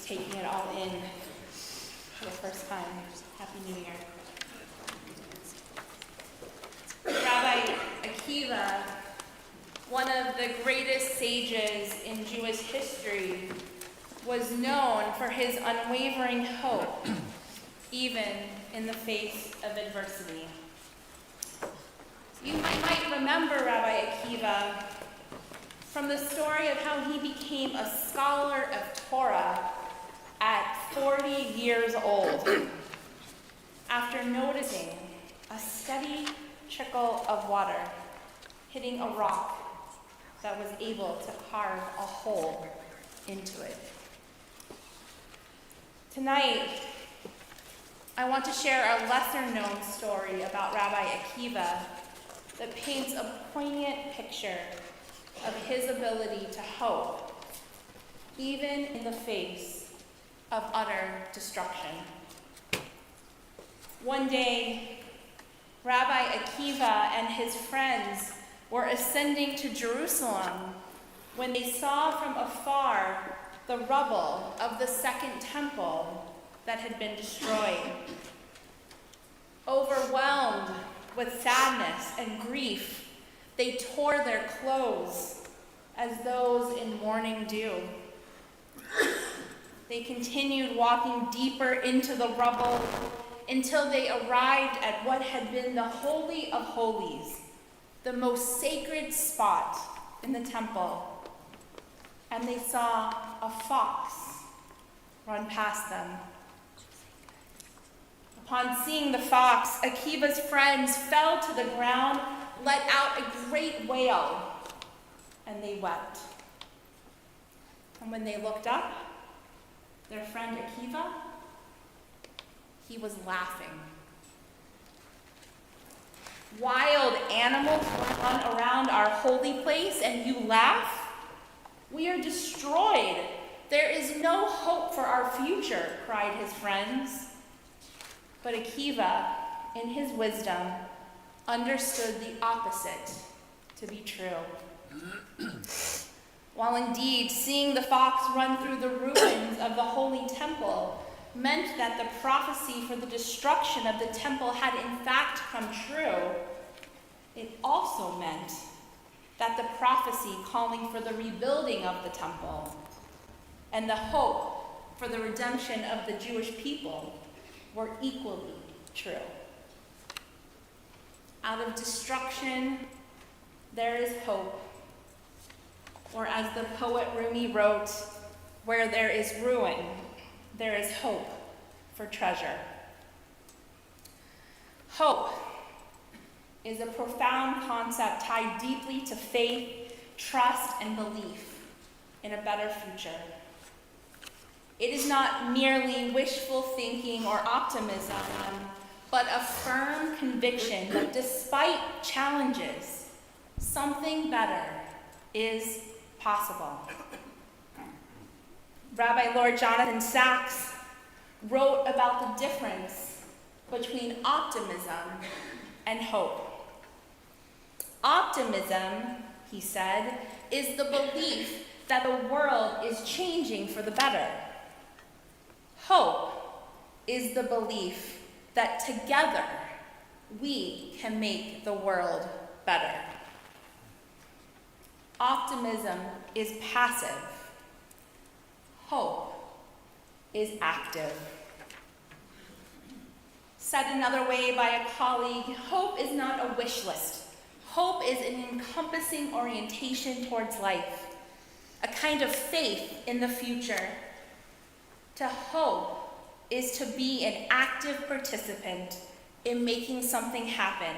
taking it all in for the first time. Happy New Year. Rabbi Akiva, one of the greatest sages in Jewish history, was known for his unwavering hope, even in the face of adversity. You might remember Rabbi Akiva from the story of how he became a scholar of Torah at 40 years old, after noticing a steady trickle of water hitting a rock that was able to carve a hole into it. Tonight, I want to share a lesser-known story about Rabbi Akiva that paints a poignant picture of his ability to hope, even in the face of utter destruction. One day, Rabbi Akiva and his friends were ascending to Jerusalem when they saw from afar the rubble of the second temple that had been destroyed. Overwhelmed with sadness and grief, they tore their clothes as those in mourning do. They continued walking deeper into the rubble until they arrived at what had been the Holy of Holies, the most sacred spot in the temple, and they saw a fox run past them. Upon seeing the fox, Akiva's friends fell to the ground, let out a great wail, and they wept. And when they looked up, their friend Akiva, he was laughing. Wild animals run around our holy place and you laugh? We are destroyed. There is no hope for our future, cried his friends. But Akiva, in his wisdom, understood the opposite to be true. While indeed seeing the fox run through the ruins of the holy temple meant that the prophecy for the destruction of the temple had in fact come true, it also meant that the prophecy calling for the rebuilding of the temple and the hope for the redemption of the Jewish people were equally true. Out of destruction, there is hope. Or as the poet Rumi wrote, where there is ruin, there is hope for treasure. Hope is a profound concept tied deeply to faith, trust, and belief in a better future. It is not merely wishful thinking or optimism, but a firm conviction that despite challenges, something better is possible. Rabbi Lord Jonathan Sacks wrote about the difference between optimism and hope. Optimism, he said, is the belief that the world is changing for the better. Hope is the belief that together we can make the world better. Optimism is passive. Hope is active. Said another way by a colleague, hope is not a wish list. Hope is an encompassing orientation towards life, a kind of faith in the future. To hope is to be an active participant in making something happen,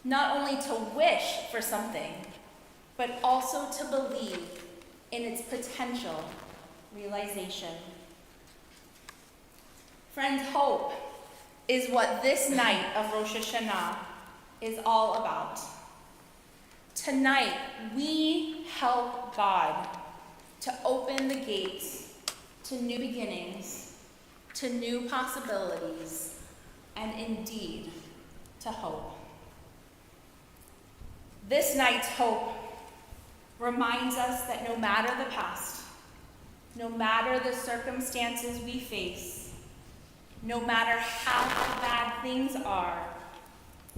not only to wish for something, but also to believe in its potential realization. Friends, hope is what this night of Rosh Hashanah is all about. Tonight, we help God to open the gates to new beginnings, to new possibilities, and indeed, to hope. This night's hope reminds us that no matter the past, no matter the circumstances we face, no matter how bad things are,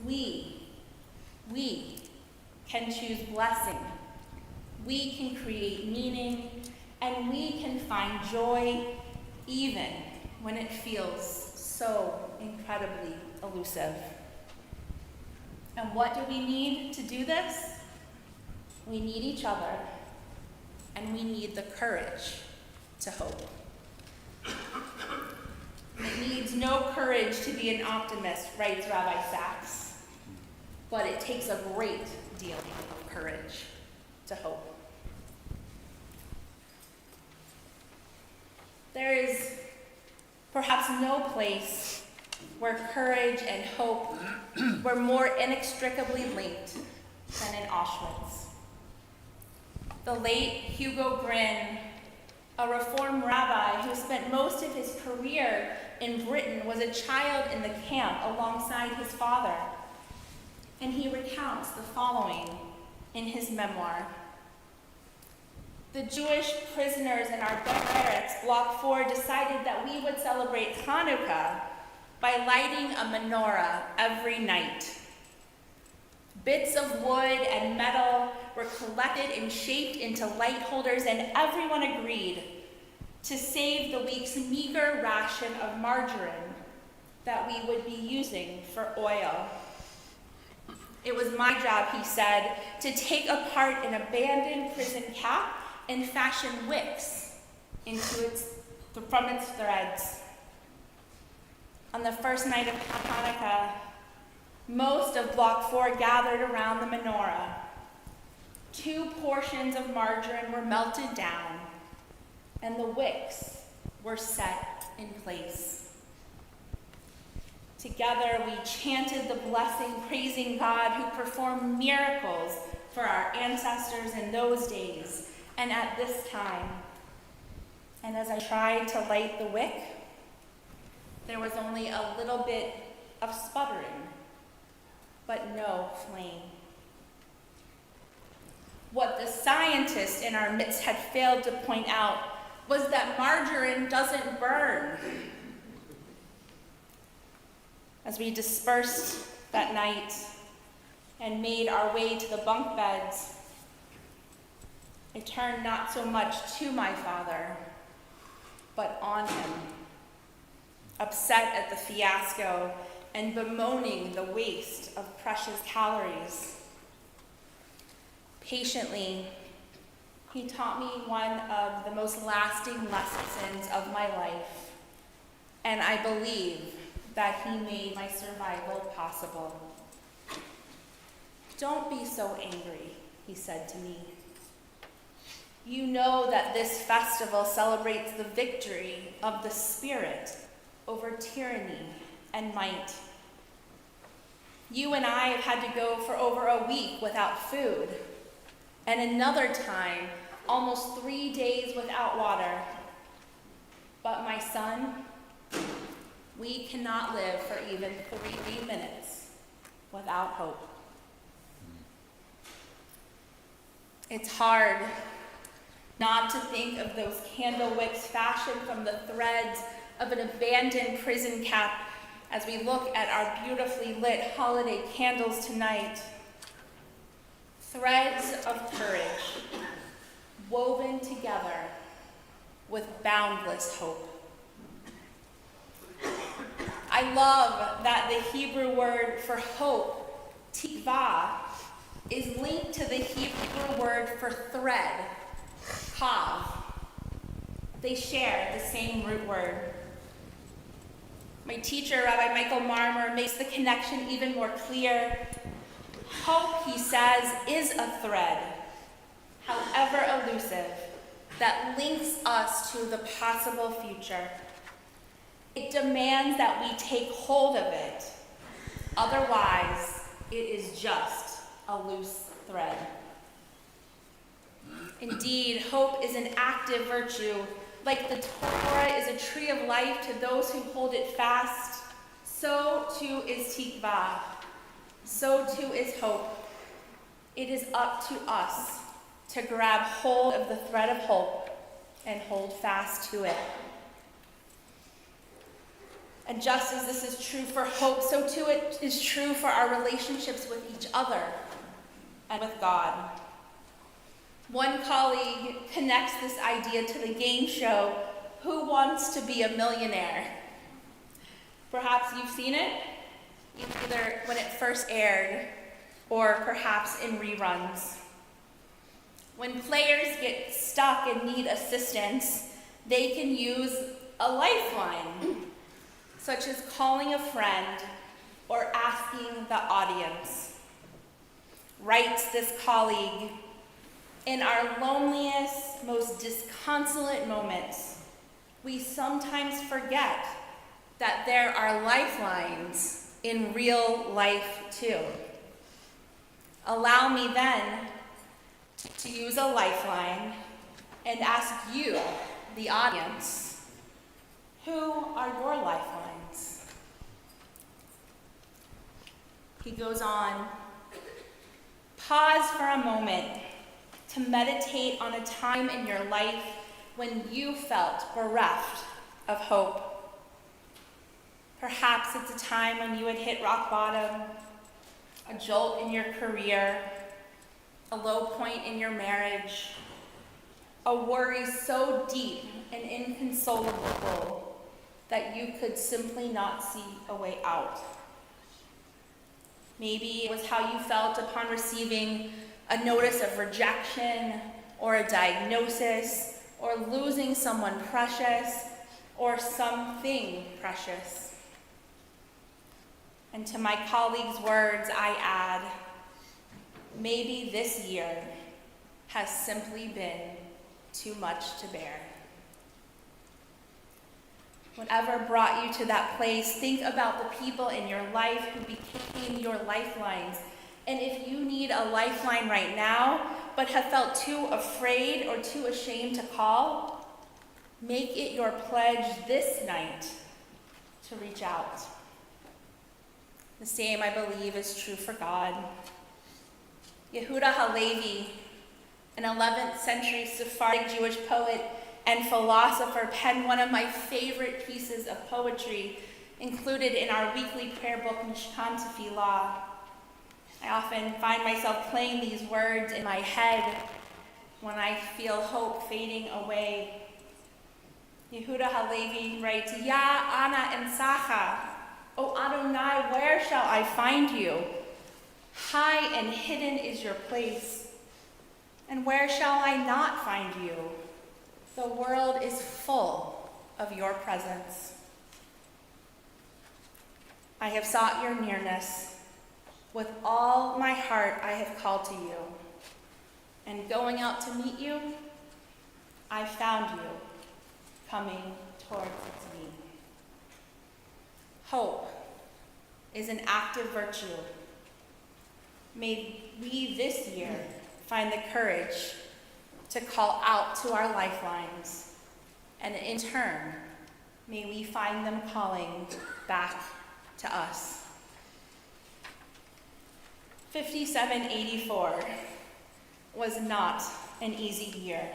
we can choose blessing. We can create meaning, and we can find joy even when it feels so incredibly elusive. And what do we need to do this? We need each other, and we need the courage to hope. It needs no courage to be an optimist, writes Rabbi Sachs, but it takes a great deal of courage to hope. There is perhaps no place where courage and hope were more inextricably linked than in Auschwitz. The late Hugo Grin, a Reform rabbi who spent most of his career in Britain, was a child in the camp alongside his father. And he recounts the following in his memoir. The Jewish prisoners in our barracks, Block 4, decided that we would celebrate Hanukkah by lighting a menorah every night. Bits of wood and metal were collected and shaped into light holders, and everyone agreed to save the week's meager ration of margarine that we would be using for oil. It was my job, he said, to take apart an abandoned prison cap and fashion wicks from its threads. On the first night of Hanukkah, most of Block 4 gathered around the menorah. 2 portions of margarine were melted down, and the wicks were set in place. Together, we chanted the blessing, praising God who performed miracles for our ancestors in those days and at this time. And as I tried to light the wick, there was only a little bit of sputtering, but no flame. What the scientists in our midst had failed to point out was that margarine doesn't burn. As we dispersed that night and made our way to the bunk beds, I turned not so much to my father, but on him, upset at the fiasco and bemoaning the waste of precious calories. Patiently, he taught me one of the most lasting lessons of my life, and I believe that he made my survival possible. Don't be so angry, he said to me. You know that this festival celebrates the victory of the Spirit over tyranny and might. You and I have had to go for over a week without food, and another time, almost 3 days without water. But my son, we cannot live for even 3 minutes without hope. It's hard not to think of those candle wicks fashioned from the threads of an abandoned prison cap as we look at our beautifully lit holiday candles tonight. Threads of courage woven together with boundless hope. I love that the Hebrew word for hope, tikvah, is linked to the Hebrew word for thread, kav. They share the same root word. My teacher, Rabbi Michael Marmer, makes the connection even more clear. Hope, he says, is a thread, however elusive, that links us to the possible future. It demands that we take hold of it. Otherwise, it is just a loose thread. Indeed, hope is an active virtue. Like the Torah is a tree of life to those who hold it fast, so too is tikvah. So too is hope. It is up to us to grab hold of the thread of hope and hold fast to it. And just as this is true for hope, so too it is true for our relationships with each other and with God. One colleague connects this idea to the game show, Who Wants to Be a Millionaire? Perhaps you've seen it, either when it first aired or perhaps in reruns. When players get stuck and need assistance, they can use a lifeline, such as calling a friend or asking the audience. Writes this colleague, in our loneliest, most disconsolate moments, we sometimes forget that there are lifelines in real life too. Allow me then to use a lifeline and ask you, the audience, who are your lifelines? He goes on, pause for a moment to meditate on a time in your life when you felt bereft of hope. Perhaps it's a time when you had hit rock bottom, a jolt in your career, a low point in your marriage, a worry so deep and inconsolable that you could simply not see a way out. Maybe it was how you felt upon receiving a notice of rejection or a diagnosis or losing someone precious or something precious. And to my colleague's words, I add, maybe this year has simply been too much to bear. Whatever brought you to that place, think about the people in your life who became your lifelines. And if you need a lifeline right now, but have felt too afraid or too ashamed to call, make it your pledge this night to reach out. The same, I believe, is true for God. Yehuda Halevi, an 11th century Sephardic Jewish poet and philosopher, penned one of my favorite pieces of poetry included in our weekly prayer book, Mishkan Tefillah. I often find myself playing these words in my head when I feel hope fading away. Yehuda Halevi writes, Ya Ana Ensacha, O Adonai, where shall I find you? High and hidden is your place, and where shall I not find you? The world is full of your presence. I have sought your nearness. With all my heart I have called to you, and going out to meet you, I found you coming towards me. Hope is an active virtue. May we this year find the courage to call out to our lifelines, and in turn, may we find them calling back to us. 5784 was not an easy year.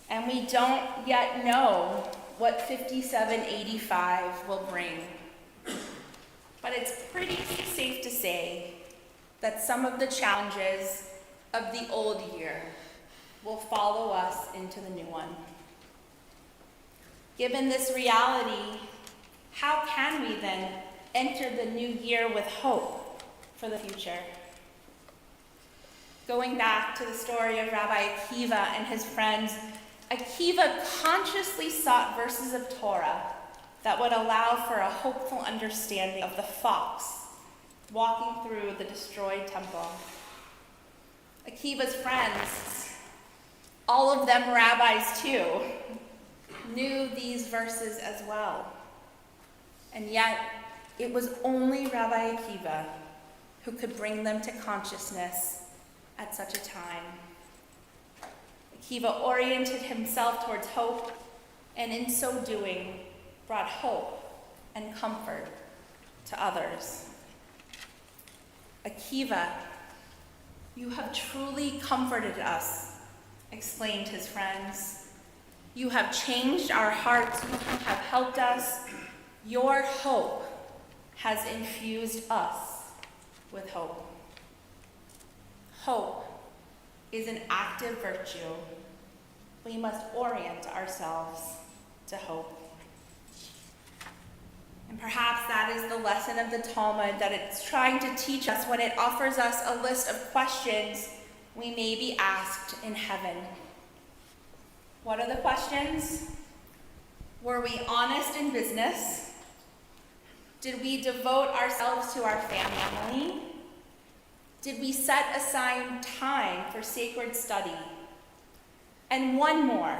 And we don't yet know what 5785 will bring. But it's pretty safe to say that some of the challenges of the old year will follow us into the new one. Given this reality, how can we then enter the new year with hope for the future? Going back to the story of Rabbi Akiva and his friends, Akiva consciously sought verses of Torah that would allow for a hopeful understanding of the fox walking through the destroyed temple. Akiva's friends, all of them rabbis too, knew these verses as well. And yet, it was only Rabbi Akiva who could bring them to consciousness at such a time. Akiva oriented himself towards hope, and in so doing, brought hope and comfort to others. Akiva, you have truly comforted us, exclaimed his friends. You have changed our hearts. You have helped us. Your hope has infused us with hope. Hope is an active virtue. We must orient ourselves to hope. And perhaps that is the lesson of the Talmud that it's trying to teach us when it offers us a list of questions we may be asked in heaven. What are the questions? Were we honest in business? Did we devote ourselves to our family? Did we set aside time for sacred study? And one more,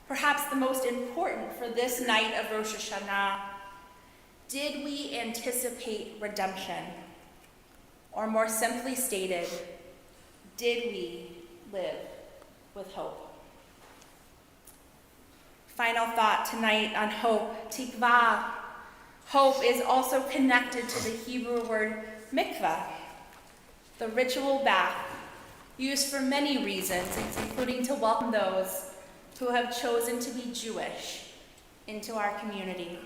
perhaps the most important for this night of Rosh Hashanah, did we anticipate redemption? Or more simply stated, did we live with hope? Final thought tonight on hope, tikvah. Hope is also connected to the Hebrew word mikvah, the ritual bath, used for many reasons, including to welcome those who have chosen to be Jewish into our community.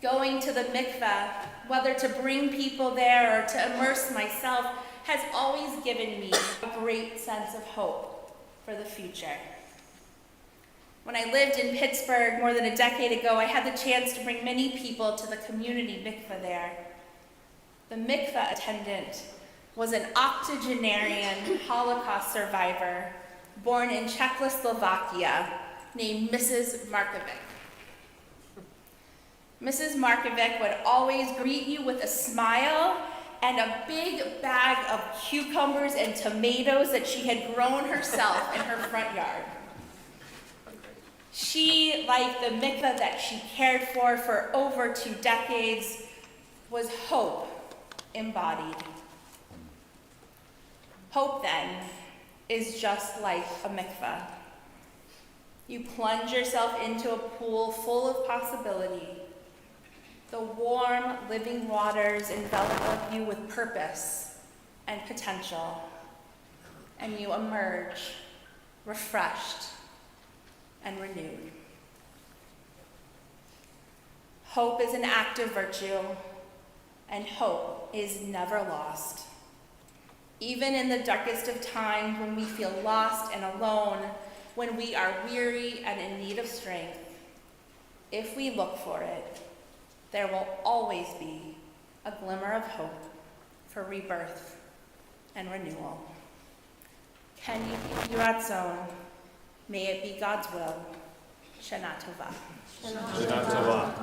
Going to the mikveh, whether to bring people there or to immerse myself, has always given me a great sense of hope for the future. When I lived in Pittsburgh more than a decade ago, I had the chance to bring many people to the community mikveh there. The mikveh attendant was an octogenarian Holocaust survivor born in Czechoslovakia named Mrs. Markovic. Mrs. Markovic would always greet you with a smile and a big bag of cucumbers and tomatoes that she had grown herself in her front yard. She, like the mikveh that she cared for over 2 decades, was hope embodied. Hope, then, is just like a mikveh. You plunge yourself into a pool full of possibility. The warm, living waters envelop you with purpose and potential, and you emerge refreshed and renewed. Hope is an active virtue, and hope is never lost. Even in the darkest of times, when we feel lost and alone, when we are weary and in need of strength, if we look for it, there will always be a glimmer of hope for rebirth and renewal. Ken Yeh Ratzon. May it be God's will. Shana Tova. Shana Tova.